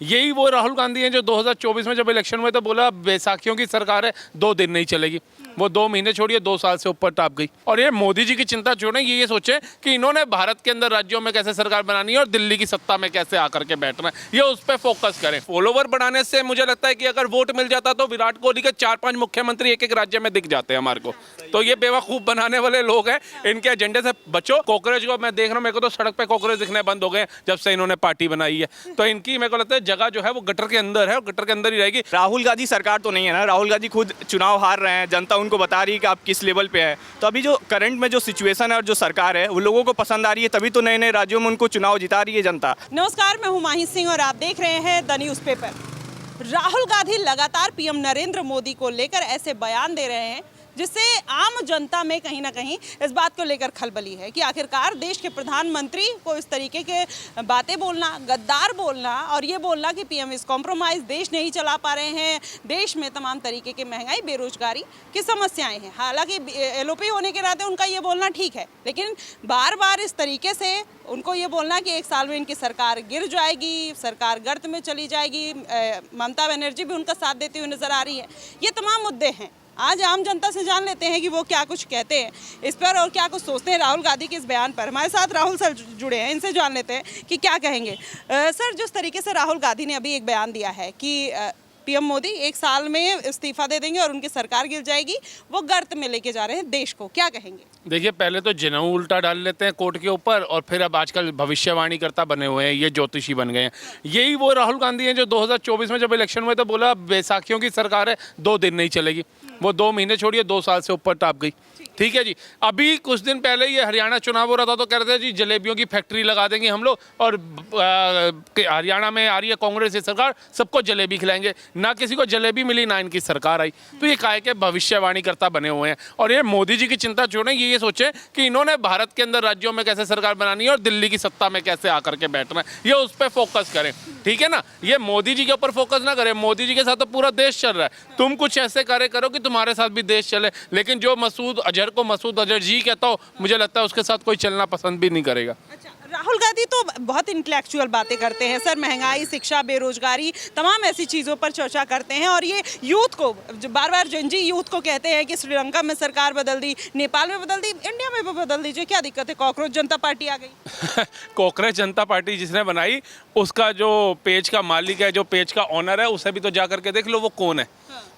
यही वो राहुल गांधी हैं जो 2024 में जब इलेक्शन हुए तो बोला बैसाखियों की सरकार है, 2 दिन नहीं चलेगी। वो 2 महीने छोड़िए 2 साल से ऊपर टाप गई। और ये मोदी जी की चिंता छोड़ें, ये सोचें कि इन्होंने भारत के अंदर राज्यों में कैसे सरकार बनानी है और दिल्ली की सत्ता में कैसे आकर के बैठना है, ये उस पर फोकस करें। फॉलोवर बढ़ाने से मुझे लगता है कि अगर वोट मिल जाता तो विराट कोहली के 4-5 मुख्यमंत्री एक राज्य में दिख जाते हैं हमारे को। तो ये बेवकूफ बनाने वाले लोग हैं, इनके एजेंडे से बचो। कॉकरोच को मैं देख रहा हूँ, मेरे को तो सड़क पे कॉकरोच दिखने बंद हो गए जब से इन्होंने पार्टी बनाई है। तो इनकी मेरे को लगता है जगह जो है वो गटर के अंदर है और गटर के अंदर ही रहेगी। राहुल गांधी सरकार तो नहीं है ना, राहुल गांधी खुद चुनाव हार रहे हैं, जनता उनको बता रही है कि आप किस लेवल पे है। तो अभी जो करंट में जो सिचुएशन है और जो सरकार है वो लोगों को पसंद आ रही है, तभी तो नए नए राज्यों में उनको चुनाव जिता रही है जनता। नमस्कार, मैं हूं माही सिंह और आप देख रहे हैं the news paper. Rahul Gandhi लगातार पीएम नरेंद्र मोदी को लेकर ऐसे बयान दे रहे हैं जिससे आम जनता में कहीं ना कहीं इस बात को लेकर खलबली है कि आखिरकार देश के प्रधानमंत्री को इस तरीके के बातें बोलना, गद्दार बोलना और ये बोलना कि पीएम इज कॉम्प्रोमाइज, देश नहीं चला पा रहे हैं, देश में तमाम तरीके की महंगाई, बेरोजगारी की समस्याएं हैं। हालांकि एलओपी होने के नाते उनका ये बोलना ठीक है, लेकिन बार बार इस तरीके से उनको ये बोलना कि 1 साल में इनकी सरकार गिर जाएगी, सरकार गर्त में चली जाएगी, ममता बनर्जी भी उनका साथ देती हुई नजर आ रही है, ये तमाम मुद्दे हैं। आज आम जनता से जान लेते हैं कि वो क्या कुछ कहते हैं इस पर और क्या कुछ सोचते हैं राहुल गांधी के इस बयान पर। हमारे साथ राहुल सर जुड़े हैं, इनसे जान लेते हैं कि क्या कहेंगे। सर, जिस तरीके से राहुल गांधी ने अभी एक बयान दिया है कि पीएम मोदी 1 साल में इस्तीफा दे देंगे और उनकी सरकार गिर जाएगी, वो गर्त में लेके जा रहे हैं देश को, क्या कहेंगे? देखिए, पहले तो जनेऊ उल्टा डाल लेते हैं कोर्ट के ऊपर और फिर अब आजकल भविष्यवाणी करता बने हुए हैं, ये ज्योतिषी बन गए हैं। यही वो राहुल गांधी हैं जो 2024 में जब इलेक्शन हुए तो बोला बैसाखियों की सरकार है, 2 दिन नहीं चलेगी। वो 2 महीने छोड़िए 2 साल से ऊपर टाप गई। ठीक है जी। अभी कुछ दिन पहले ये हरियाणा चुनाव हो रहा था तो कह रहे थे जी जलेबियों की फैक्ट्री लगा देंगे हम लोग और हरियाणा में आ रही है कांग्रेस की सरकार, सबको जलेबी खिलाएंगे। ना किसी को जलेबी मिली, ना इनकी सरकार आई। तो ये काहे के भविष्यवाणी करता बने हुए हैं। और ये मोदी जी की चिंता छोड़ें, ये सोचें कि इन्होंने भारत के अंदर राज्यों में कैसे सरकार बनानी है और दिल्ली की सत्ता में कैसे आकर के बैठना है, ये उस पर फोकस करें। ठीक है ना, ये मोदी जी के ऊपर फोकस ना करें। मोदी जी के साथ तो पूरा देश चल रहा है, तुम कुछ ऐसे कार्य करो कि तुम्हारे साथ भी देश चले। लेकिन जो मसूद अजहर को मसूद अजहर जी कहता हो, मुझे लगता है उसके साथ कोई चलना पसंद भी नहीं करेगा। अच्छा, राहुल गांधी तो बहुत इंटेलेक्चुअल बातें करते हैं सर, महंगाई, शिक्षा, बेरोजगारी, तमाम ऐसी चीज़ों पर चर्चा करते हैं और ये यूथ को बार बार जनजी यूथ को कहते हैं कि श्रीलंका में सरकार बदल दी, नेपाल में बदल दी, इंडिया में भी बदल दीजिए, क्या दिक्कत है? कॉकरोच जनता पार्टी आ गई। कॉकरोच जनता पार्टी जिसने बनाई, उसका जो पेज का मालिक है, जो पेज का ऑनर है, उसे भी तो जा करके देख लो वो कौन है।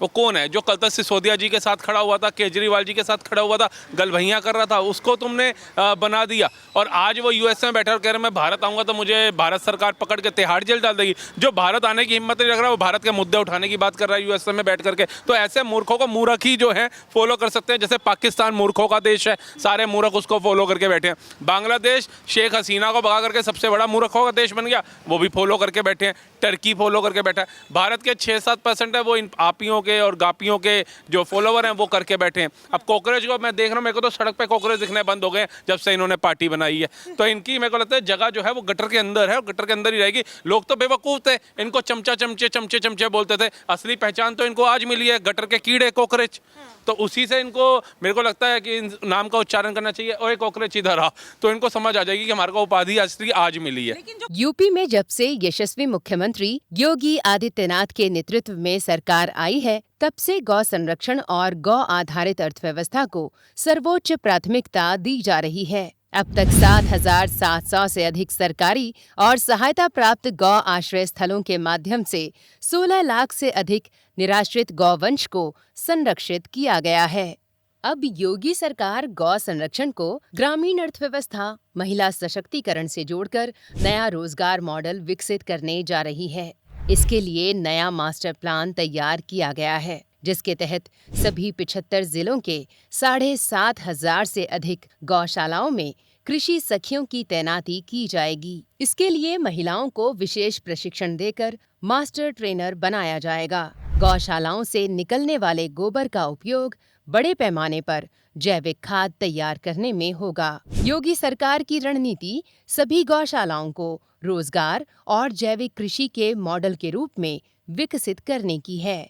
वो कौन है जो कल तक सिसोदिया जी के साथ खड़ा हुआ था, केजरीवाल जी के साथ खड़ा हुआ था, गलभैया कर रहा था, उसको तुमने बना दिया। और आज वो यूएस में बैठा और कह रहे मैं भारत आऊँगा तो मुझे भारत सरकार पकड़ के तिहाड़ जेल डाल देगी। जो भारत आने की हिम्मत नहीं रख रहा, वो भारत के मुद्दे उठाने की बात कर रहा है यूएस में बैठ करके। तो ऐसे मूर्खों को मूर्ख ही जो है फॉलो कर सकते हैं। जैसे पाकिस्तान मूर्खों का देश है, सारे मूर्ख उसको फॉलो करके बैठे हैं। बांग्लादेश शेख हसीना को भगा करके सबसे बड़ा मूर्खों का देश बन गया, वो भी फॉलो करके बैठे हैं। टर्की फॉलो करके बैठा है। भारत के 6-7% है वो इन आपियों के और गापियों के जो फॉलोवर हैं वो करके बैठे हैं। अब कॉकरोच को मैं देख रहा हूँ, मेरे को तो सड़क पे कॉकरोच दिखने बंद हो गए जब से इन्होंने पार्टी बनाई है। तो इनकी मेरे को लगता है जगह जो है वो गटर के अंदर है और गटर के अंदर ही रहेगी। लोग तो बेवकूफ़ थे, इनको चमचा चमचे चमचे चमचे बोलते थे। असली पहचान तो इनको आज मिली है, गटर के कीड़े कॉकरोच। तो उसी से इनको मेरे को लगता है कि इन नाम का उच्चारण करना चाहिए, ओए कॉकरोच इधर आ, तो इनको समझ आ जाएगी कि हमारे को उपाधि असली आज मिली है। यूपी में जब से यशस्वी मुख्यमंत्री योगी आदित्यनाथ के नेतृत्व में सरकार आई है, तब से गौ संरक्षण और गौ आधारित अर्थव्यवस्था को सर्वोच्च प्राथमिकता दी जा रही है। अब तक 7,700 से अधिक सरकारी और सहायता प्राप्त गौ आश्रय स्थलों के माध्यम से 16 लाख से अधिक निराश्रित गौवंश को संरक्षित किया गया है। अब योगी सरकार गौ संरक्षण को ग्रामीण अर्थव्यवस्था, महिला सशक्तिकरण से जोड़कर नया रोजगार मॉडल विकसित करने जा रही है। इसके लिए नया मास्टर प्लान तैयार किया गया है, जिसके तहत सभी 75 जिलों के 7,500 से अधिक गौशालाओं में कृषि सखियों की तैनाती की जाएगी। इसके लिए महिलाओं को विशेष प्रशिक्षण देकर मास्टर ट्रेनर बनाया जाएगा। गौशालाओं से निकलने वाले गोबर का उपयोग बड़े पैमाने पर जैविक खाद तैयार करने में होगा। योगी सरकार की रणनीति सभी गौशालाओं को रोजगार और जैविक कृषि के मॉडल के रूप में विकसित करने की है।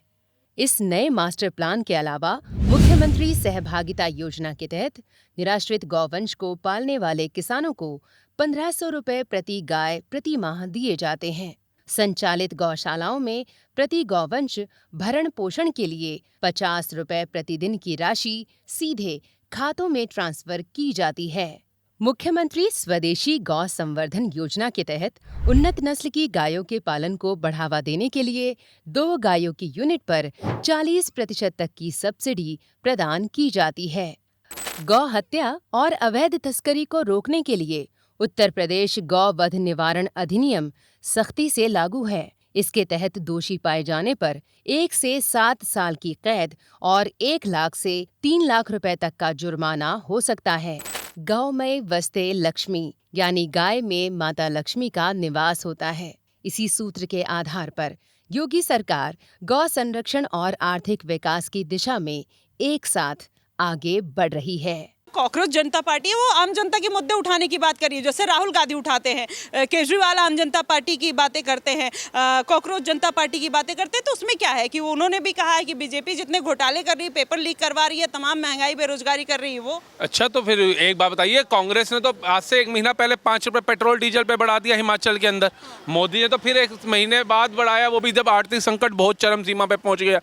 इस नए मास्टर प्लान के अलावा मुख्यमंत्री सहभागिता योजना के तहत निराश्रित गौवंश को पालने वाले किसानों को 1,500 रुपए प्रति गाय प्रति माह दिए जाते हैं। संचालित गौशालाओं में प्रति गौवंश भरण पोषण के लिए 50 रुपए प्रतिदिन की राशि सीधे खातों में ट्रांसफर की जाती है। मुख्यमंत्री स्वदेशी गौ संवर्धन योजना के तहत उन्नत नस्ल की गायों के पालन को बढ़ावा देने के लिए 2 गायों की यूनिट पर 40% तक की सब्सिडी प्रदान की जाती है। गौ हत्या और अवैध तस्करी को रोकने के लिए उत्तर प्रदेश गौ वध निवारण अधिनियम सख्ती से लागू है। इसके तहत दोषी पाए जाने पर 1 से 7 साल की कैद और 1 लाख से 3 लाख रुपए तक का जुर्माना हो सकता है। गौ में वस्ते लक्ष्मी यानी गाय में माता लक्ष्मी का निवास होता है। इसी सूत्र के आधार पर योगी सरकार गौ संरक्षण और आर्थिक विकास की दिशा में एक साथ आगे बढ़ रही है। कॉकरोच जनता पार्टी है वो आम जनता के मुद्दे उठाने की बात कर रही है, जैसे राहुल गांधी उठाते हैं, केजरीवाल आम जनता पार्टी की बातें करते हैं, कॉकरोच जनता पार्टी की बातें करते हैं। तो उसमें क्या है कि उन्होंने भी कहा है कि बीजेपी जितने घोटाले कर रही है, पेपर लीक करवा रही है, तमाम महंगाई बेरोजगारी कर रही है वो। अच्छा, तो फिर एक बात बताइए, कांग्रेस ने तो आज से 1 महीना पहले 5 रुपए पेट्रोल डीजल पे बढ़ा दिया हिमाचल के अंदर। मोदी ने तो फिर 1 महीने बाद बढ़ाया, वो भी जब आर्थिक संकट बहुत चरम सीमा पे पहुंच गया।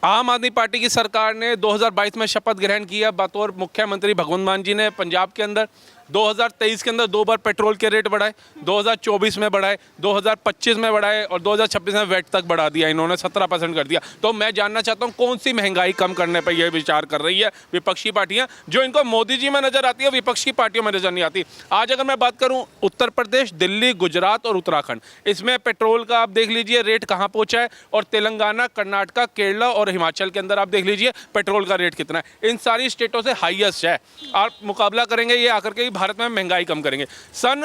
आम आदमी पार्टी की सरकार ने 2022 में शपथ ग्रहण किया बतौर मुख्यमंत्री भगवंत मान जी ने पंजाब के अंदर। 2023 के अंदर 2 बार पेट्रोल के रेट बढ़ाए, 2024 में बढ़ाए, 2025 में बढ़ाए और 2026 में वैट तक बढ़ा दिया इन्होंने, 17% कर दिया। तो मैं जानना चाहता हूँ कौन सी महंगाई कम करने पर यह विचार कर रही है विपक्षी पार्टियाँ, जो इनको मोदी जी में नजर आती है विपक्षी पार्टियों में नजर नहीं आती। आज अगर मैं बात करूँ उत्तर प्रदेश, दिल्ली, गुजरात और उत्तराखंड, इसमें पेट्रोल का आप देख लीजिए रेट कहाँ पहुँचा है, और तेलंगाना, कर्नाटका, केरला और हिमाचल के अंदर आप देख लीजिए पेट्रोल का रेट कितना है। इन सारी स्टेटों से हाईएस्ट है। आप मुकाबला करेंगे ये आकर के भारत में महंगाई कम करेंगे। सन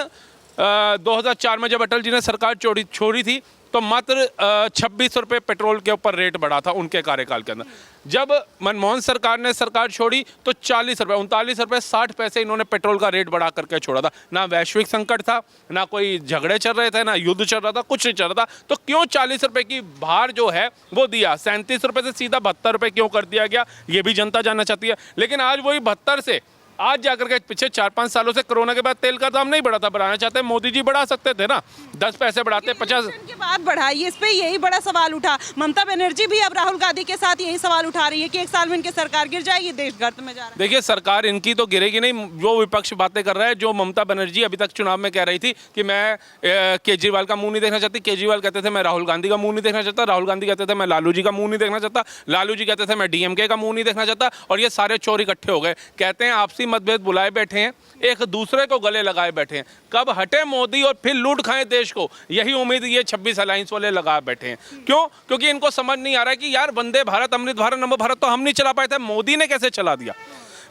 2004 में जब अटल जी ने सरकार छोड़ी थी तो मात्र 26 रुपये पेट्रोल के ऊपर रेट बढ़ा था उनके कार्यकाल के अंदर। जब मनमोहन सरकार ने सरकार छोड़ी तो 40 रुपये, 39 रुपये 60 पैसे इन्होंने पेट्रोल का रेट बढ़ा करके छोड़ा था। ना वैश्विक संकट था, ना कोई झगड़े चल रहे थे, ना युद्ध चल रहा था, कुछ नहीं चल रहा था। तो क्यों 40 रुपये की भार जो है वो दिया? 37 रुपये से सीधा 72 रुपये क्यों कर दिया गया, ये भी जनता जानना चाहती है। लेकिन आज वही 72 से आज जाकर के पिछले 4-5 सालों से कोरोना के बाद तेल का दाम नहीं बढ़ा था, बढ़ाना चाहते हैं मोदी जी, बढ़ा सकते थे ना, 10 पैसे बढ़ाते, 50 के बाद बढ़ाई। इस पे यही बड़ा सवाल उठा। ममता बनर्जी भी अब राहुल गांधी के साथ यही सवाल उठा रही है कि 1 साल में इनकी सरकार गिर जाएगी, देश गर्त में जा रहा है। देखिए, सरकार इनकी तो गिरेगी नहीं, जो विपक्ष बातें कर रहा है। जो ममता बनर्जी अभी तक चुनाव में कह रही थी कि मैं केजरीवाल का मुंह नहीं देखना चाहती, केजरीवाल कहते थे मैं राहुल गांधी का मुंह नहीं देखना चाहता, राहुल गांधी कहते थे मैं लालू जी का मुंह नहीं देखना चाहता, लालू जी कहते थे मैं डीएमके का मुंह नहीं देखना चाहता, और ये सारे चोर इकट्ठे हो गए। कहते हैं आपसी मतभेद बुलाए बैठे हैं, एक दूसरे को गले लगाए बैठे हैं। कब हटे मोदी और फिर लूट खाएं देश को, यही उम्मीद ये 26 अलायंस वाले लगा बैठे हैं। क्यों? क्योंकि इनको समझ नहीं आ रहा है कि यार वंदे भारत, अमृत भारत, नमो भारत तो हम नहीं चला पाए थे, मोदी ने कैसे चला दिया।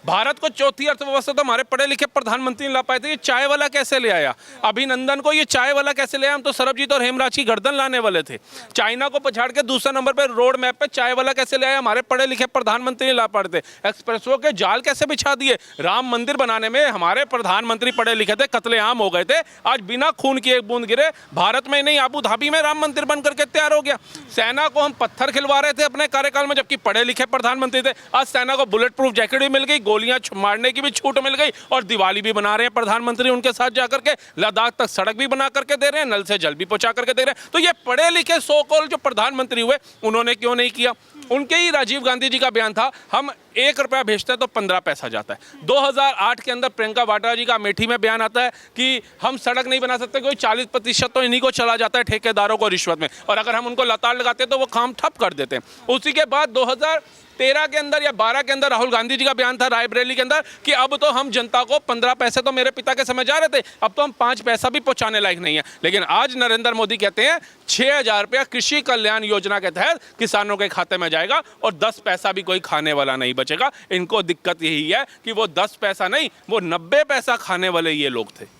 भारत को चौथी अर्थव्यवस्था तो हमारे पढ़े लिखे प्रधानमंत्री ने ला पाए थे। ये चाय वाला कैसे ले आया? अभिनंदन को ये चाय वाला कैसे ले आया? हम तो सरबजीत और हेमराज की गर्दन लाने वाले थे। चाइना को पछाड़ के दूसरे नंबर पे रोड मैप पे चाय वाला कैसे ले आया? हमारे पढ़े लिखे प्रधानमंत्री ने ला पाए थे। एक्सप्रेसवे के जाल कैसे बिछा दिए? राम मंदिर बनाने में हमारे प्रधानमंत्री पढ़े लिखे थे, कत्लेआम हो गए थे। आज बिना खून की एक बूंद गिरे भारत में नहीं, अबू धाबी में राम मंदिर बन करके तैयार हो गया। सेना को हम पत्थर खिलवा रहे थे अपने कार्यकाल में, जबकि पढ़े लिखे प्रधानमंत्री थे। आज सेना को बुलेट प्रूफ जैकेट भी मिल गई, गोलियां मारने की भी छूट मिल गई, और दिवाली भी बना रहे हैं प्रधानमंत्री उनके साथ जाकर के। लद्दाख तक सड़क भी बना करके दे रहे हैं, नल से जल भी पहुंचा करके दे रहे हैं। तो ये पढ़े लिखे सो कॉल जो प्रधानमंत्री हुए, उन्होंने क्यों नहीं किया? उनके ही राजीव गांधी जी का बयान था, हम 1 रुपया भेजते हैं तो 15 पैसा जाता है। 2008 के अंदर प्रियंका वाड्रा जी का अमेठी में बयान आता है कि हम सड़क नहीं बना सकते, कोई 40% तो इन्हीं को चला जाता है ठेकेदारों को रिश्वत में, और अगर हम उनको लताड़ लगाते हैं तो वो काम ठप कर देते हैं। उसी के बाद 2013 के अंदर या 12 के अंदर राहुल गांधी जी का बयान था रायबरेली के अंदर कि अब तो हम जनता को 15 पैसे तो मेरे पिता के समय जा रहे थे, अब तो हम 5 पैसा भी पहुंचाने लायक नहीं है। लेकिन आज नरेंद्र मोदी कहते हैं 6,000 रुपया कृषि कल्याण योजना के तहत किसानों के खाते में जाएगा और 10 पैसा भी कोई खाने वाला नहीं बचेगा। इनको दिक्कत यही है कि वो 10 पैसा नहीं, वो 90 पैसा खाने वाले ये लोग थे।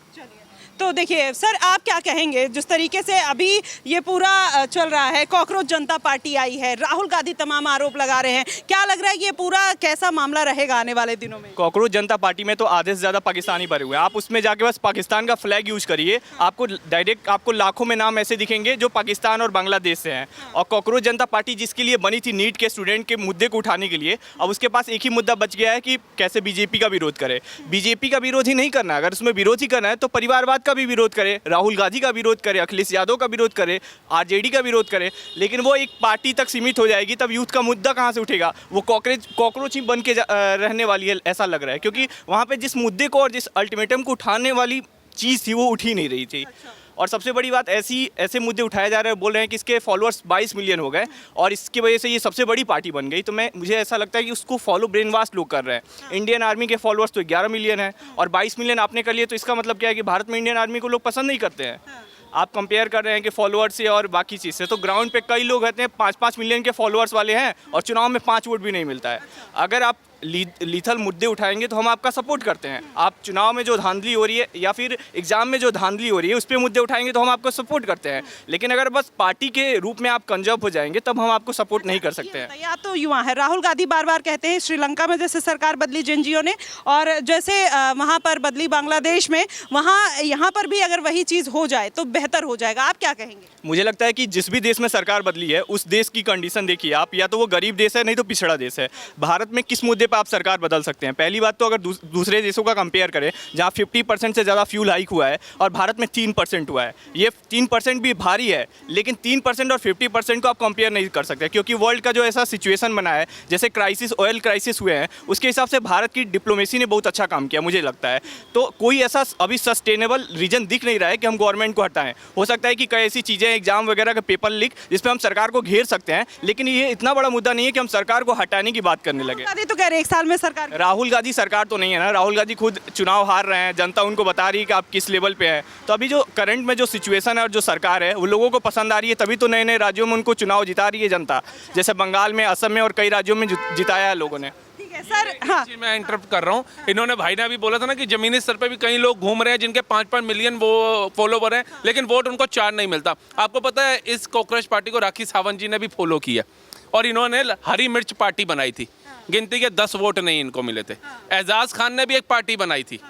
तो देखिए सर, आप क्या कहेंगे जिस तरीके से अभी ये पूरा चल रहा है, कॉकरोच जनता पार्टी आई है, राहुल गांधी तमाम आरोप लगा रहे हैं, क्या लग रहा है ये पूरा कैसा मामला रहेगा आने वाले दिनों में? कॉकरोच जनता पार्टी में तो आधे से ज़्यादा पाकिस्तानी भरे हुए हैं। आप उसमें जाके बस पाकिस्तान का फ्लैग यूज करिए, आपको डायरेक्ट आपको लाखों में नाम ऐसे दिखेंगे जो पाकिस्तान और बांग्लादेश से हैं। और कॉकरोच जनता पार्टी जिसके लिए बनी थी, नीट के स्टूडेंट के मुद्दे को उठाने के लिए, अब उसके पास एक ही मुद्दा बच गया है कि कैसे बीजेपी का विरोध करे। बीजेपी का विरोध ही नहीं करना, अगर उसमें विरोध ही करना है तो परिवारवाद का भी विरोध करे, राहुल गांधी का विरोध करे, अखिलेश यादव का विरोध करे, आरजेडी का विरोध करे, लेकिन वो एक पार्टी तक सीमित हो जाएगी, तब यूथ का मुद्दा कहाँ से उठेगा? वो कॉकरोच ही बन के रहने वाली है, ऐसा लग रहा है, क्योंकि वहाँ पे जिस मुद्दे को और जिस अल्टीमेटम को उठाने वाली चीज़ थी वो उठ ही नहीं रही थी। और सबसे बड़ी बात, ऐसे मुद्दे उठाए जा रहे हैं, बोल रहे हैं कि इसके फॉलोअर्स 22 मिलियन हो गए और इसकी वजह से ये सबसे बड़ी पार्टी बन गई। तो मुझे ऐसा लगता है कि उसको फॉलो ब्रेन वॉश लोग कर रहे हैं। इंडियन आर्मी के फॉलोअर्स तो 11 मिलियन है और 22 मिलियन आपने कर लिए, तो इसका मतलब क्या है कि भारत में इंडियन आर्मी को लोग पसंद नहीं करते हैं। आप कंपेयर कर रहे हैं कि फॉलोअर्स से और बाकी चीज़ से, तो ग्राउंड पे कई लोग रहते हैं 5-5 मिलियन के फॉलोअर्स वाले हैं और चुनाव में 5 वोट भी नहीं मिलता है। अगर आप लीथल मुद्दे उठाएंगे तो हम आपका सपोर्ट करते हैं। आप चुनाव में जो धांधली हो रही है या फिर एग्जाम में जो धांधली हो रही है उस पर मुद्दे उठाएंगे तो हम आपको सपोर्ट करते हैं, लेकिन अगर बस पार्टी के रूप में आप कंजर्व हो जाएंगे तब हम आपको सपोर्ट नहीं कर सकते हैं। या तो युवा है, राहुल गांधी बार बार कहते हैं श्रीलंका में जैसे सरकार बदली जेएनजीओ ने और जैसे वहाँ पर बदली बांग्लादेश में, वहाँ यहाँ पर भी अगर वही चीज़ हो जाए तो बेहतर हो जाएगा। आप क्या कहेंगे? मुझे लगता है कि जिस भी देश में सरकार बदली है उस देश की कंडीशन देखिए आप, या तो वो गरीब देश है नहीं तो पिछड़ा देश है। भारत में किस मुद्दे पर आप सरकार बदल सकते हैं? पहली बात तो अगर दूसरे देशों का कंपेयर करें जहां 50% से ज़्यादा फ्यूल हाइक हुआ है और भारत में 3% हुआ है, ये 3% भी भारी है, लेकिन 3% और 50% को आप कंपेयर नहीं कर सकते, क्योंकि वर्ल्ड का जो ऐसा सिचुएशन बना है, जैसे क्राइसिस, ऑयल क्राइसिस हुए हैं, उसके हिसाब से भारत की डिप्लोमेसी ने बहुत अच्छा काम किया मुझे लगता है। तो कोई ऐसा अभी सस्टेनेबल रीजन दिख नहीं रहा है कि हम गवर्नमेंट को हटाएं। हो सकता है कि कई ऐसी चीज़ें, एग्जाम वगैरह के पेपर लीक, जिस पर हम सरकार को घेर सकते हैं, लेकिन ये इतना बड़ा मुद्दा नहीं है कि हम सरकार को हटाने की बात करने लगे। तो कह रहे 1 साल में सरकार, राहुल गांधी सरकार तो नहीं है ना, राहुल गांधी खुद चुनाव हार रहे हैं, जनता उनको बता रही है कि आप किस लेवल पे हैं। तो अभी जो करंट में जो सिचुएशन है और जो सरकार है वो लोगों को पसंद आ रही है, तभी तो नए नए राज्यों में उनको चुनाव जिता रही है जनता, जैसे बंगाल में, असम में और कई राज्यों में जिताया है लोगों ने। ठीक है सर। हाँ, मैं इंटरप्ट कर रहा हूँ। इन्होंने, भाई ने अभी बोला था ना कि जमीनी स्तर पे भी कई लोग घूम रहे हैं जिनके 5-5 मिलियन वो फॉलोवर हैं, लेकिन वोट उनको 4 नहीं मिलता। आपको पता है इस कॉकरोच पार्टी को राखी सावंत जी ने भी फॉलो किया और इन्होंने हरी मिर्च पार्टी बनाई थी, गिनती के 10 वोट नहीं इनको मिले थे। एजाज खान ने भी एक पार्टी बनाई थी,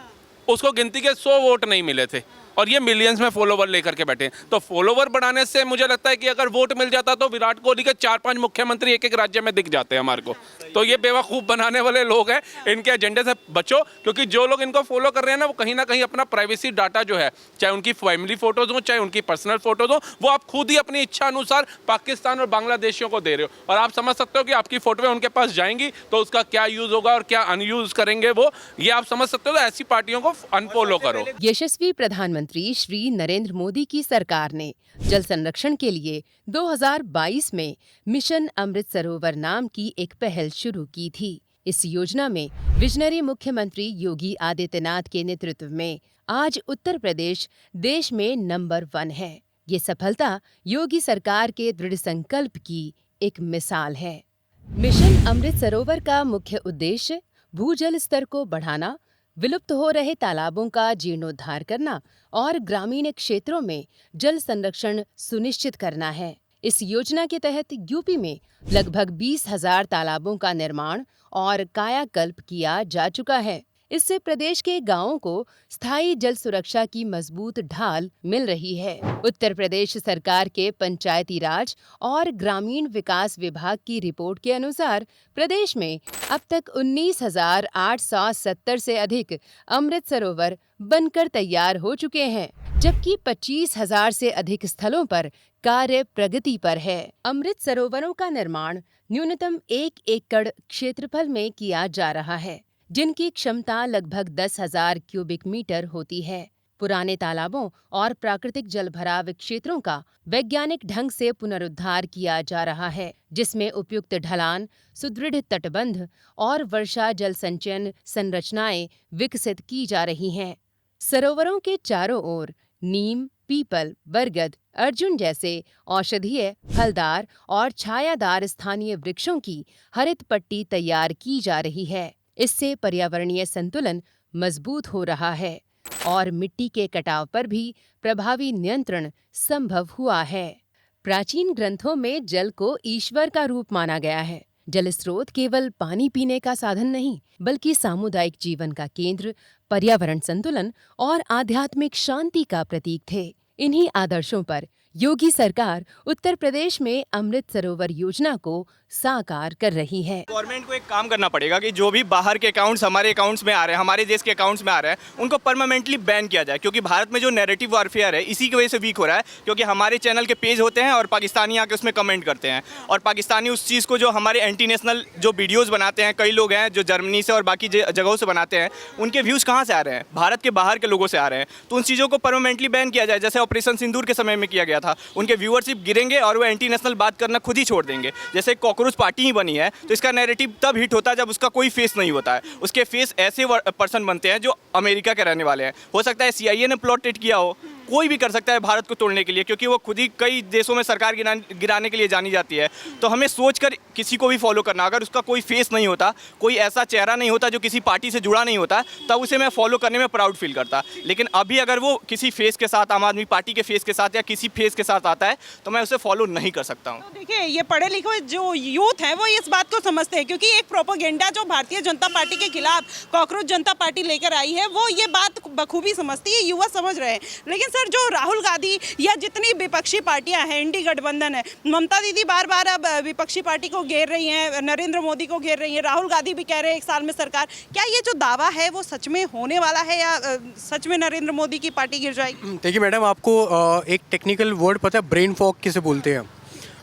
उसको गिनती के 100 वोट नहीं मिले थे और ये मिलियंस में फॉलोवर लेकर के बैठे हैं। तो फॉलोवर बढ़ाने से मुझे लगता है कि अगर वोट मिल जाता तो विराट कोहली के 4-5 मुख्यमंत्री एक एक राज्य में दिख जाते हैं हमारे को। तो ये बेवकूफ़ बनाने वाले लोग हैं, इनके एजेंडे से बचो, क्योंकि जो लोग इनको फॉलो कर रहे हैं ना, वो कहीं ना कहीं अपना प्राइवेसी डाटा जो है, चाहे उनकी फैमिली फोटोज हो, चाहे उनकी पर्सनल फोटोज हो, वो आप खुद ही अपनी इच्छा अनुसार पाकिस्तान और बांग्लादेशियों को दे रहे हो। और आप समझ सकते हो कि आपकी फोटोएं उनके पास जाएंगी तो उसका क्या यूज होगा और क्या अनयूज करेंगे वो, ये आप समझ सकते हो। तो ऐसी पार्टियों को अनफॉलो करो। यशस्वी प्रधानमंत्री श्री नरेंद्र मोदी की सरकार ने जल संरक्षण के लिए 2022 में मिशन अमृत सरोवर नाम की एक पहल शुरू की थी। इस योजना में विजनरी मुख्यमंत्री योगी आदित्यनाथ के नेतृत्व में आज उत्तर प्रदेश देश में नंबर 1 है। ये सफलता योगी सरकार के दृढ़ संकल्प की एक मिसाल है। मिशन अमृत सरोवर का मुख्य उद्देश्य भूजल स्तर को बढ़ाना, विलुप्त हो रहे तालाबों का जीर्णोद्धार करना और ग्रामीण क्षेत्रों में जल संरक्षण सुनिश्चित करना है। इस योजना के तहत यूपी में लगभग 20,000 तालाबों का निर्माण और कायाकल्प किया जा चुका है। इससे प्रदेश के गांवों को स्थायी जल सुरक्षा की मजबूत ढाल मिल रही है। उत्तर प्रदेश सरकार के पंचायती राज और ग्रामीण विकास विभाग की रिपोर्ट के अनुसार प्रदेश में अब तक 19,870 से अधिक अमृत सरोवर बनकर तैयार हो चुके हैं, जबकि 25,000 से अधिक स्थलों पर कार्य प्रगति पर है। अमृत सरोवरों का निर्माण न्यूनतम 1 एकड़ क्षेत्रफल में किया जा रहा है, जिनकी क्षमता लगभग 10,000 क्यूबिक मीटर होती है। पुराने तालाबों और प्राकृतिक जलभराव क्षेत्रों का वैज्ञानिक ढंग से पुनरुद्धार किया जा रहा है, जिसमें उपयुक्त ढलान, सुदृढ़ तटबंध और वर्षा जल संचयन संरचनाएं विकसित की जा रही हैं। सरोवरों के चारों ओर नीम, पीपल, बरगद, अर्जुन जैसे औषधीय, फलदार और छायादार स्थानीय वृक्षों की हरित पट्टी तैयार की जा रही है। इससे पर्यावरणीय संतुलन मजबूत हो रहा है और मिट्टी के कटाव पर भी प्रभावी नियंत्रण संभव हुआ है। प्राचीन ग्रंथों में जल को ईश्वर का रूप माना गया है। जल स्रोत केवल पानी पीने का साधन नहीं, बल्कि सामुदायिक जीवन का केंद्र, पर्यावरण संतुलन और आध्यात्मिक शांति का प्रतीक थे। इन्हीं आदर्शों पर योगी सरकार उत्तर प्रदेश में अमृत सरोवर योजना को साकार कर रही है। गवर्नमेंट को एक काम करना पड़ेगा कि जो भी बाहर के अकाउंट्स हमारे अकाउंट्स में आ रहे हैं, हमारे देश के अकाउंट्स में आ रहे हैं, उनको परमानेंटली बैन किया जाए, क्योंकि भारत में जो नैरेटिव वॉरफेयर है इसी की वजह से वीक हो रहा है। क्योंकि हमारे चैनल के पेज होते हैं और पाकिस्तानी आके उसमें कमेंट करते हैं, और पाकिस्तानी उस चीज़ को जो हमारे एंटी नेशनल जो वीडियोज़ बनाते हैं, कई लोग हैं जो जर्मनी से और बाकी जगहों से बनाते हैं, उनके व्यूज़ कहाँ से आ रहे हैं? भारत के बाहर के लोगों से आ रहे हैं। तो उन चीज़ों को परमानेंटली बैन किया जाए, जैसे ऑपरेशन सिंदूर के समय में किया गया था। उनके व्यूअरशिप गिरेंगे और वो एंटी नेशनल बात करना खुद ही छोड़ देंगे। जैसे कॉकरोच पार्टी ही बनी है, तो इसका नैरेटिव तब हिट होता है जब उसका कोई फेस नहीं होता है। उसके फेस ऐसे पर्सन बनते हैं जो अमेरिका के रहने वाले हैं। हो सकता है CIA ने प्लॉटेड किया हो, कोई भी कर सकता है भारत को तोड़ने के लिए, क्योंकि वो खुद ही कई देशों में सरकार गिराने के लिए जानी जाती है। तो हमें सोचकर किसी को भी फॉलो करना। अगर उसका कोई फेस नहीं होता, कोई ऐसा चेहरा नहीं होता जो किसी पार्टी से जुड़ा नहीं होता, तब उसे मैं फॉलो करने में प्राउड फील करता। लेकिन अभी अगर वो किसी फेस के साथ, आम आदमी पार्टी के फेस के साथ या किसी फेस के साथ आता है, तो मैं उसे फॉलो नहीं कर सकता हूँ। तो देखिए, ये पढ़े लिखे जो यूथ है वो इस बात को समझते हैं, क्योंकि एक प्रोपेगेंडा जो भारतीय जनता पार्टी के खिलाफ कॉकरोच जनता पार्टी लेकर आई है, वो ये बात बखूबी समझती है, युवा समझ रहे हैं। लेकिन सर, जो राहुल गांधी या जितनी विपक्षी पार्टियां हैं, इंडी गठबंधन है, ममता दीदी बार बार अब विपक्षी पार्टी को घेर रही हैं, नरेंद्र मोदी को घेर रही हैं, राहुल गांधी भी कह रहे हैं 1 साल में सरकार। क्या ये जो दावा है वो सच में होने वाला है, या सच में नरेंद्र मोदी की पार्टी गिर जाएगी? देखिए मैडम, आपको एक टेक्निकल वर्ड पता है, ब्रेन फॉग किसे बोलते हैं?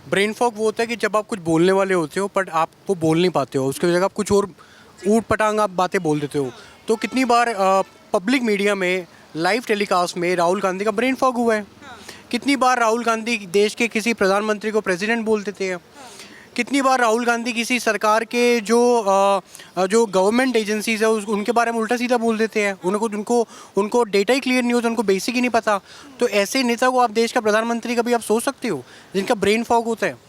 ब्रेन फॉग वो होता है कि जब आप कुछ बोलने वाले होते हो बट आप वो बोल नहीं पाते हो, उसकी जगह आप कुछ और ऊट पटांग आप बातें बोल देते हो। तो कितनी बार पब्लिक मीडिया में, लाइव टेलीकास्ट में राहुल गांधी का ब्रेन फॉग हुआ है। कितनी बार राहुल गांधी देश के किसी प्रधानमंत्री को प्रेसिडेंट बोल देते हैं। कितनी बार राहुल गांधी किसी सरकार के जो गवर्नमेंट एजेंसीज है उनके बारे में उल्टा सीधा बोल देते हैं। उनको डेटा ही क्लियर नहीं होता, उनको बेसिक ही नहीं पता। तो ऐसे नेता को आप देश का प्रधानमंत्री कभी आप सोच सकते हो, जिनका ब्रेन फॉग होता है?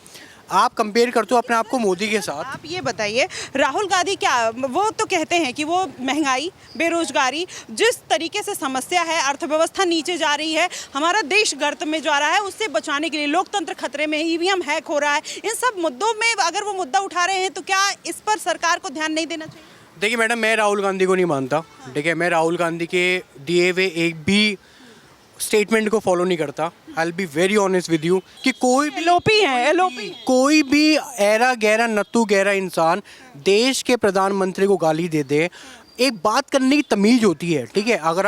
आप कंपेयर करते हो अपने आप को मोदी के साथ। आप ये बताइए, राहुल गांधी क्या, वो तो कहते हैं कि वो महंगाई, बेरोजगारी, जिस तरीके से समस्या है, अर्थव्यवस्था नीचे जा रही है, हमारा देश गर्त में जा रहा है, उससे बचाने के लिए लोकतंत्र खतरे में, EVM हैक हो रहा है, इन सब मुद्दों में अगर वो मुद्दा उठा रहे हैं तो क्या इस पर सरकार को ध्यान नहीं देना चाहिए? देखिए मैडम, मैं राहुल गांधी को नहीं मानता, ठीक है। मैं राहुल गांधी के दिए हुए एक भी स्टेटमेंट को फॉलो नहीं करता। I will be very honest with you कि कोई भी LOP कोई भी ऐरा गहरा नत्थु गहरा इंसान देश के प्रधानमंत्री को गाली दे दे, एक बात करने की तमीज होती है, ठीक है। अगर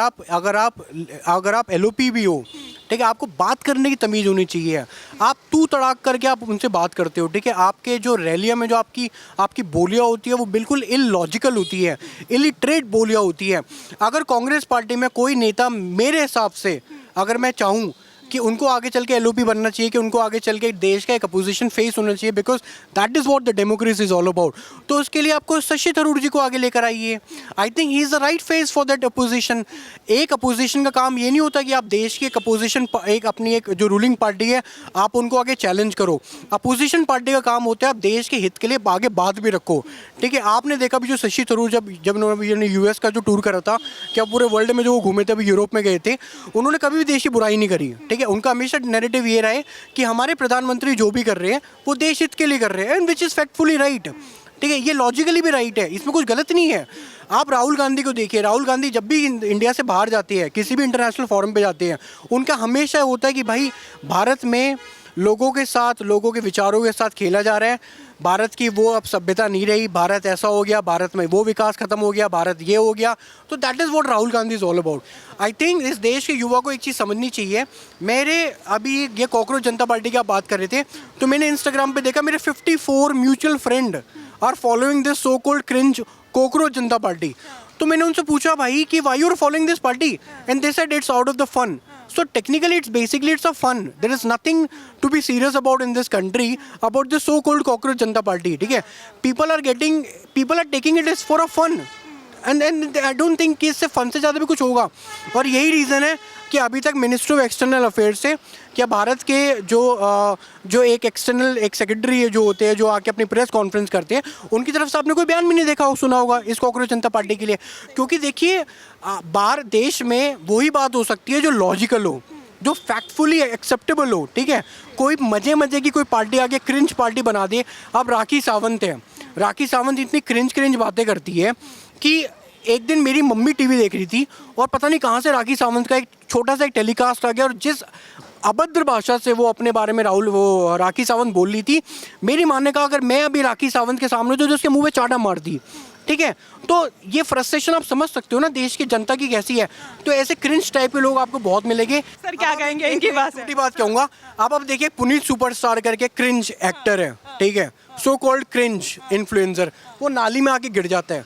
आप LOP भी हो, ठीक है, आपको बात करने की तमीज होनी चाहिए। आप तू तड़ाक करके आप उनसे बात करते हो, ठीक है। आपके जो रैलिया में जो आपकी बोलियां होती है वो बिल्कुल इलॉजिकल होती है, इलिटरेट बोलियां होती है। अगर कांग्रेस पार्टी में कोई नेता, मेरे हिसाब से अगर मैं चाहूँ कि उनको आगे चल के LOP बनना चाहिए, कि उनको आगे चल के देश का एक अपोजिशन फेस होना चाहिए, because that is what the democracy is all about. तो उसके लिए आपको शशि थरूर जी को आगे लेकर आइए। I think he is the right face for that opposition. एक अपोजिशन का काम ये नहीं होता कि आप देश की एक अपोजिशन, अपनी एक जो रूलिंग पार्टी है, आप उनको आगे चैलेंज करो। अपोजिशन पार्टी का काम होता है आप देश के हित के लिए आगे बात भी रखो, ठीक है। आपने देखा भी जो शशि थरूर जब उन्होंने US का जो टूर करा था, क्या पूरे वर्ल्ड में जो वो घूमे थे, अभी यूरोप में गए थे, उन्होंने कभी भी देश की बुराई नहीं करी, ठीक है। उनका हमेशा नैरेटिव ये रहा है कि हमारे प्रधानमंत्री जो भी कर रहे हैं वो देश हित के लिए कर रहे हैं, एंड विच इज़ फैक्टफुली राइट, ठीक है। ये लॉजिकली भी राइट है, इसमें कुछ गलत नहीं है। आप राहुल गांधी को देखिए, राहुल गांधी जब भी इंडिया से बाहर जाते हैं, किसी भी इंटरनेशनल फोरम पे जाते हैं, उनका हमेशा होता है कि भाई भारत में लोगों के साथ, लोगों के विचारों के साथ खेला जा रहा है। भारत की वो अब सभ्यता नहीं रही, भारत ऐसा हो गया, भारत में वो विकास खत्म हो गया, भारत ये हो गया। तो that is what Rahul Gandhi is all about. I think इस देश के युवा को एक चीज़ समझनी चाहिए। मेरे अभी ये कॉकरोच जनता पार्टी की आप बात कर रहे थे, तो मैंने इंस्टाग्राम पे देखा मेरे 54 mutual friend are following this so called cringe cockroach Janta party. तो मैंने उनसे पूछा भाई कि why you are following this party, and they said it's out of the fun. So technically it's a fun. There is nothing to be serious about in this country about this so-called cockroach Janata party, ठीक है। People are taking it as for a fun, and I don't think कि इससे fun से ज़्यादा भी कुछ होगा। और यही रीज़न है कि अभी तक मिनिस्ट्री ऑफ एक्सटर्नल अफेयर्स से, क्या भारत के जो एक सेक्रेटरी जो होते हैं, जो आके अपनी प्रेस कॉन्फ्रेंस करते हैं, उनकी तरफ से आपने कोई बयान भी नहीं देखा सुना होगा इस कॉकरोच जनता पार्टी के लिए। क्योंकि देखिए, बाहर देश में वही बात हो सकती है जो लॉजिकल हो, जो फैक्टफुली एक्सेप्टेबल हो, ठीक है। कोई मजे की कोई पार्टी आके क्रिंज पार्टी बना दे। अब राखी सावंत है, राखी सावंत इतनी क्रिंज बातें करती है कि एक दिन मेरी मम्मी टीवी देख रही थी और पता नहीं कहाँ से राखी सावंत का एक छोटा सा एक टेलीकास्ट आ गया, और जिस अभद्र भाषा से वो अपने बारे में राखी सावंत बोल रही थी। मेरी मानने का अगर मैं अभी राखी सावंत के सामने तो उसके मुंह पे चाटा मार दी, ठीक है। तो ये फ्रस्ट्रेशन आप समझ सकते हो ना देश की जनता की कैसी है। तो ऐसे क्रिंज टाइप के लोग आपको बहुत मिलेंगे। सर क्या कहेंगे इनकी बात से? छोटी बात कहूँगा, आप अब देखिए पुनीत सुपरस्टार करके क्रिंज एक्टर है, ठीक है, सो कॉल्ड क्रिंज इन्फ्लुएंसर, वो नाली में आके गिर जाता है।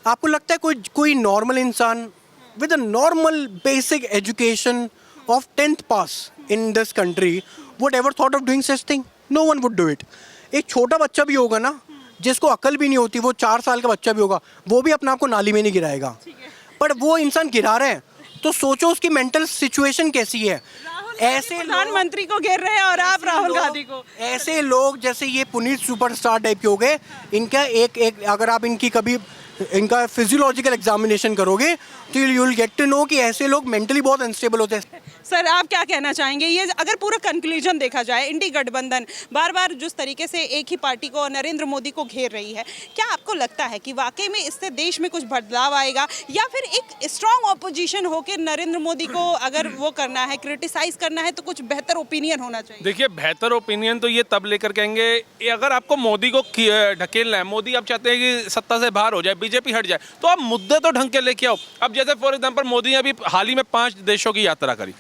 आपको लगता है कोई नॉर्मल इंसान with a normal basic education of 10th pass in this country would ever thought of doing such thing? No one would do it. एक छोटा बच्चा भी होगा ना जिसको अकल भी नहीं होती, वो 4 साल का बच्चा भी होगा, वो भी अपने आप को नाली में नहीं गिराएगा। पर वो इंसान गिरा रहे हैं तो सोचो उसकी मेंटल सिचुएशन कैसी है। ऐसे प्रधानमंत्री को घेर रहे हैं और आप राहुल गांधी को। ऐसे लोग जैसे ये पुनीत सुपरस्टार टाइप के हो गए, इनका एक अगर आप इनका फिजियोलॉजिकल एग्जामिनेशन करोगे तो you will get to know कि ऐसे लोग मेंटली बहुत अनस्टेबल होते हैं। सर आप क्या कहना चाहेंगे, ये अगर पूरा कंक्लूजन देखा जाए, इंडी गठबंधन बार बार जिस तरीके से एक ही पार्टी को, नरेंद्र मोदी को घेर रही है, क्या आपको लगता है कि वाकई में इससे देश में कुछ बदलाव आएगा, या फिर एक स्ट्रांग ऑपोजिशन होकर नरेंद्र मोदी को अगर वो करना है, क्रिटिसाइज करना है, तो कुछ बेहतर ओपिनियन होना चाहिए? देखिए, बेहतर ओपिनियन तो ये तब लेकर कहेंगे अगर आपको मोदी को ढकेलना है, मोदी आप चाहते हैं कि सत्ता से बाहर हो जाए, बीजेपी हट जाए, तो आप मुद्दे तो ढंग के लेके आओ। अब जैसे फॉर एग्जांपल मोदी ने अभी हाल ही में 5 देशों की यात्रा करी,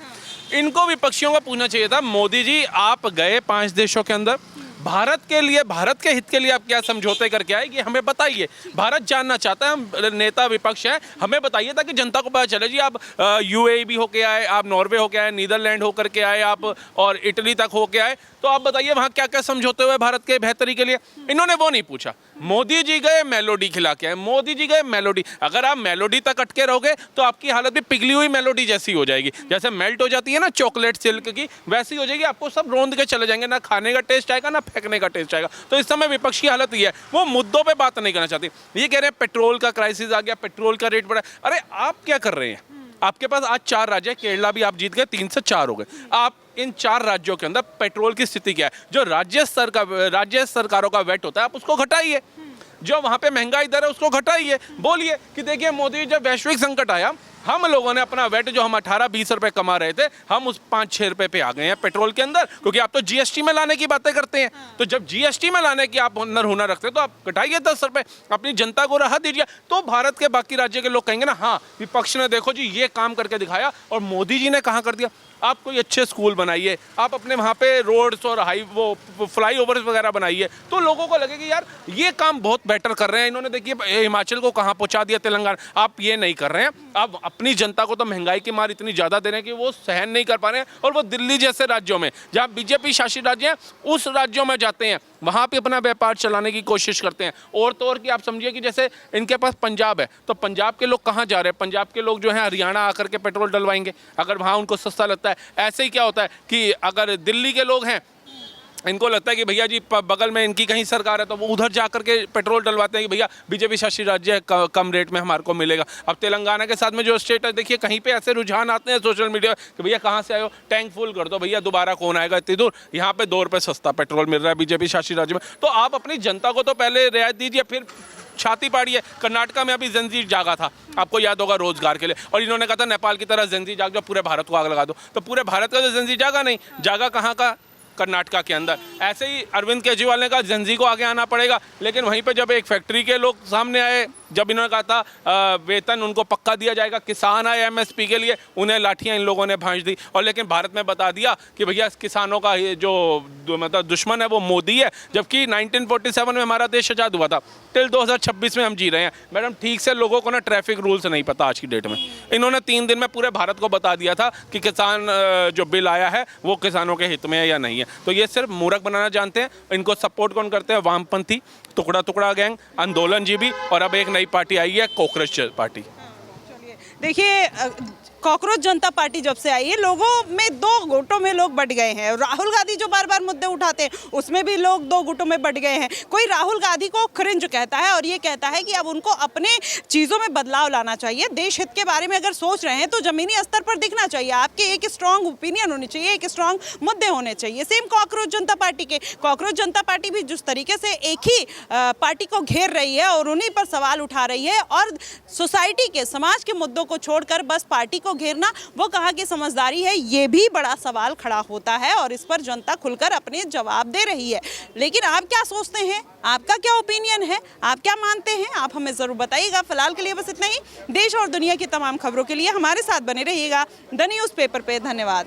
इनको विपक्षियों को पूछना चाहिए था, मोदी जी आप गए 5 देशों के अंदर, भारत के लिए, भारत के हित के लिए आप क्या समझौते करके आए, ये हमें बताइए। भारत जानना चाहता है, हम नेता विपक्ष हैं, हमें बताइए ताकि जनता को पता चले। जी आप यूएई भी होके आए, आप नॉर्वे होके आए, नीदरलैंड होकर के आए आप, और इटली तक होके आए, तो आप बताइए वहाँ क्या क्या समझौते हुए भारत के बेहतरी के लिए। इन्होंने वो नहीं पूछा। मोदी जी गए मेलोडी खिला के आए, मोदी जी गए मेलोडी। अगर आप मेलोडी तक अटके रहोगे तो आपकी हालत भी पिघली हुई मेलोडी जैसी हो जाएगी, जैसे मेल्ट हो जाती है ना चॉकलेट सिल्क की, वैसी हो जाएगी। आपको सब रोंद के चले जाएंगे, ना खाने का टेस्ट आएगा ना फेंकने का टेस्ट आएगा। तो इस समय विपक्ष की हालत ये है, वो मुद्दों पे बात नहीं करना चाहती। ये कह रहे हैं पेट्रोल का क्राइसिस आ गया, पेट्रोल का रेट बढ़ा। अरे आप क्या कर रहे हैं? आपके पास आज 4 राज्य है, केरला भी आप जीत गए, 3 से 4 हो गए। आप इन 4 राज्यों के अंदर पेट्रोल की स्थिति क्या है? जो राज्य सरकारों का वेट होता है आप उसको घटाइए, जो वहाँ पे महंगाई दर है उसको घटाइए। बोलिए कि देखिए मोदी, जब वैश्विक संकट आया, हम लोगों ने अपना वेट जो हम 18-20 रुपए कमा रहे थे, हम उस 5-6 रुपए पे आ गए हैं पेट्रोल के अंदर, क्योंकि आप तो जीएसटी में लाने की बातें करते हैं। तो जब जीएसटी में लाने की आप हुनर रखते हैं तो आप घटाइए 10 रुपए, अपनी जनता को राहत दीजिए। तो भारत के बाकी राज्य के लोग कहेंगे ना, हाँ विपक्ष ने देखो जी ये काम करके दिखाया, और मोदी जी ने कहाँ कर दिया। आप कोई अच्छे स्कूल बनाइए, आप अपने वहाँ पे रोड्स और फ्लाईओवर्स वगैरह बनाइए, तो लोगों को लगे कि यार ये काम बहुत बेटर कर रहे हैं इन्होंने। देखिए हिमाचल को कहाँ पहुँचा दिया, तेलंगाना। आप ये नहीं कर रहे हैं। आप अपनी जनता को तो महंगाई की मार इतनी ज़्यादा दे रहे हैं कि वो सहन नहीं कर पा रहे हैं, और वो दिल्ली जैसे राज्यों में जहाँ बीजेपी शासित राज्य हैं, उस राज्यों में जाते हैं, वहाँ पे अपना व्यापार चलाने की कोशिश करते हैं। और तो और कि आप समझिए कि जैसे इनके पास पंजाब है, तो पंजाब के लोग कहाँ जा रहे हैं? पंजाब के लोग जो हैं हरियाणा आकर के पेट्रोल डलवाएंगे, अगर वहाँ उनको सस्ता लगता है। ऐसे ही क्या होता है कि अगर दिल्ली के लोग हैं, इनको लगता है कि भैया जी बगल में इनकी कहीं सरकार है, तो वो उधर जा करके पेट्रोल डलवाते हैं कि भैया बीजेपी शासित राज्य है, कम रेट में हमारे को मिलेगा। अब तेलंगाना के साथ में जो स्टेट है, देखिए कहीं पे ऐसे रुझान आते हैं सोशल मीडिया कि भैया कहाँ से आए हो, टैंक फुल कर दो भैया, दोबारा कौन आएगा इतनी दूर। यहाँ पे 2 रुपये सस्ता पेट्रोल मिल रहा है बीजेपी शासित राज्य में। तो आप अपनी जनता को तो पहले रियायत दीजिए, फिर छाती पाड़िए। कर्नाटका में अभी जंजीर जागा था, आपको याद होगा, रोजगार के लिए, और इन्होंने कहा था नेपाल की तरह जंजीर जाग जाओ, पूरे भारत को आग लगा दो। तो पूरे भारत का तो जंजीर जागा नहीं, जागा कहाँ का? कर्नाटका के अंदर। ऐसे ही अरविंद केजरीवाल ने कहा जंजीर को आगे आना पड़ेगा, लेकिन वहीं पे जब एक फैक्ट्री के लोग सामने आए, जब इन्होंने कहा था वेतन उनको पक्का दिया जाएगा, किसान आए एमएसपी के लिए, उन्हें लाठियां इन लोगों ने भांज दी। और लेकिन भारत में बता दिया कि भैया किसानों का ये जो मतलब दुश्मन है वो मोदी है, जबकि 1947 में हमारा देश आज़ाद हुआ था, टिल 2026 में हम जी रहे हैं। मैडम ठीक से लोगों को ना ट्रैफिक रूल्स नहीं पता आज की डेट में। इन्होंने 3 दिन में पूरे भारत को बता दिया था कि किसान जो बिल आया है वो किसानों के हित में है या नहीं है। तो ये सिर्फ मूर्ख बनाना जानते हैं। इनको सपोर्ट कौन करते हैं? वामपंथी, टुकड़ा टुकड़ा गैंग, आंदोलन जीबी, और अब एक नई पार्टी आई है कॉकरोच पार्टी। देखिए कॉकरोच जनता पार्टी जब से आई है, लोगों में 2 गुटों में लोग बट गए हैं। राहुल गांधी जो बार बार मुद्दे उठाते हैं उसमें भी लोग 2 गुटों में बट गए हैं। कोई राहुल गांधी को क्रिंज कहता है और ये कहता है कि अब उनको अपने चीज़ों में बदलाव लाना चाहिए। देश हित के बारे में अगर सोच रहे हैं तो ज़मीनी स्तर पर दिखना चाहिए, आपके एक स्ट्रांग ओपिनियन होनी चाहिए, एक स्ट्रांग मुद्दे होने चाहिए। सेम कॉकरोच जनता पार्टी के, कॉकरोच जनता पार्टी भी जिस तरीके से एक ही पार्टी को घेर रही है और उन्हीं पर सवाल उठा रही है, और सोसाइटी के, समाज के मुद्दों को छोड़कर बस पार्टी को घेरना वो कहाँ की समझदारी है, ये भी बड़ा सवाल खड़ा होता है और इस पर जनता खुलकर अपने जवाब दे रही है। लेकिन आप क्या सोचते हैं, आपका क्या ओपिनियन है, आप क्या मानते हैं, आप हमें ज़रूर बताइएगा। फिलहाल के लिए बस इतना ही। देश और दुनिया की तमाम खबरों के लिए हमारे साथ बने रहिएगा द न्यूज़पेपर पे। धन्यवाद।